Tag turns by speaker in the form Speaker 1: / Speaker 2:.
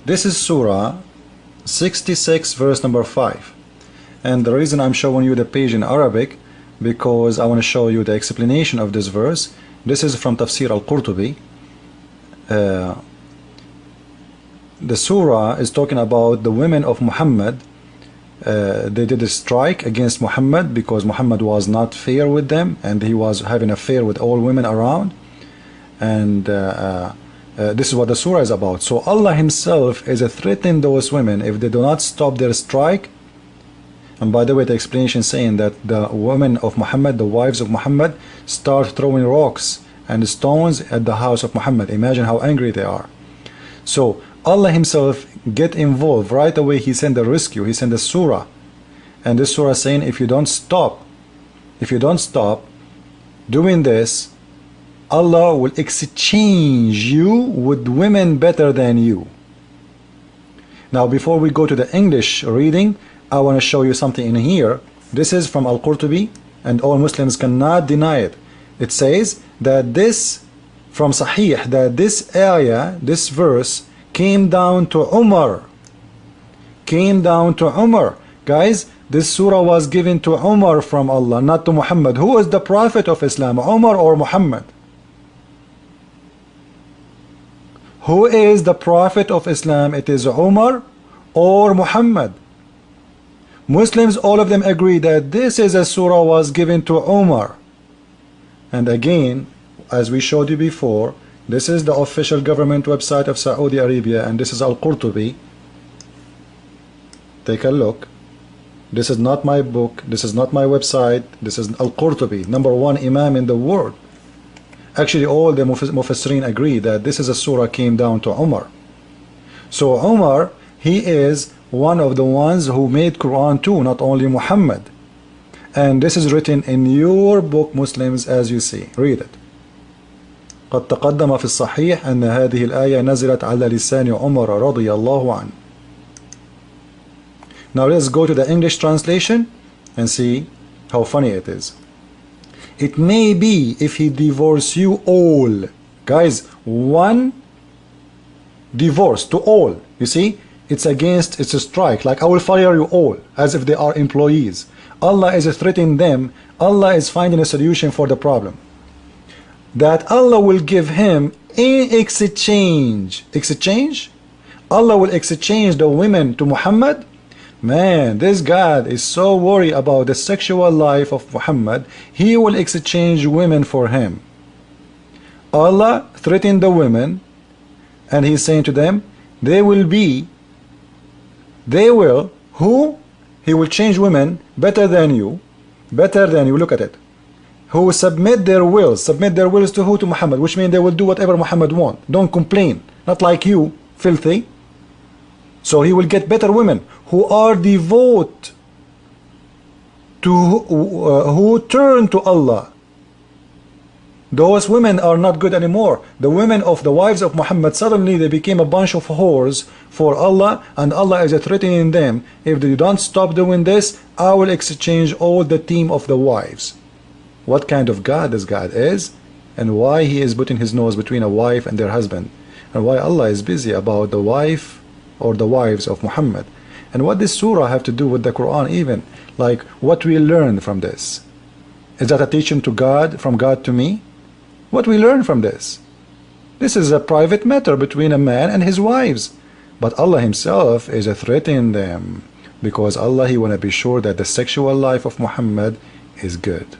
Speaker 1: This is Surah 66 verse number 5, and the reason I'm showing you the page in Arabic because I want to show you the explanation of this verse. This is from Tafsir al-Qurtubi. The surah is talking about the women of Muhammad. They did a strike against Muhammad because Muhammad was not fair with them and he was having an affair with all women around, and this is what the surah is about. So Allah himself is threatening those women if they do not stop their strike. And by the way, the explanation saying that the women of Muhammad, the wives of Muhammad, start throwing rocks and stones at the house of Muhammad. Imagine how angry they are. So Allah himself get involved right away. He sent the rescue, he sent the surah, and this surah saying if you don't stop doing this, Allah will exchange you with women better than you. Now before we go to the English reading, I want to show you something in here. This is from Al-Qurtubi and all Muslims cannot deny it. It says that this from Sahih, that this ayah, this verse came down to Umar. Guys, this surah was given to Umar from Allah, not to Muhammad. Who is the prophet of Islam, Umar or Muhammad? Who is the prophet of Islam? It is Umar or Muhammad. Muslims, all of them agree that this is a surah was given to Umar. And again, as we showed you before, this is the official government website of Saudi Arabia, and this is Al-Qurtubi. Take a look. This is not my book, this is not my website, this is Al-Qurtubi, #1 Imam in the world. Actually, all the Mufassirin agree that this is a surah came down to Umar. So Umar, he is one of the ones who made Quran too, not only Muhammad. And this is written in your book, Muslims, as you see. Read it. قد تقدم في الصحيح أن هذه الآية نزلت على لسان عمر رضي الله عنه. Now let's go to the English translation and see how funny it is. It may be if he divorce you all. Guys, one divorce to all. You see, it's a strike, like I will fire you all, as if they are employees. Allah is threatening them. Allah is finding a solution for the problem. That Allah will give him in exchange. Allah will exchange the women to Muhammad. Man, this God is so worried about the sexual life of Muhammad, he will exchange women for him. Allah threatened the women, and he's saying to them, they will, who? He will change women better than you, look at it. Who will submit their wills to who? To Muhammad, which means they will do whatever Muhammad wants. Don't complain, not like you, filthy. So he will get better women who are devout to who turn to Allah. Those women are not good anymore. The women of the wives of Muhammad, suddenly they became a bunch of whores for Allah, and Allah is threatening them, if they don't stop doing this, I will exchange all the team of the wives. What kind of God this God is, and why he is putting his nose between a wife and their husband, and why Allah is busy about the wife or the wives of Muhammad. And what this surah have to do with the Quran even? Like, what we learn from this? Is that a teaching to God, from God to me? What we learn from this? This is a private matter between a man and his wives. But Allah himself is threatening them, because Allah, he want to be sure that the sexual life of Muhammad is good.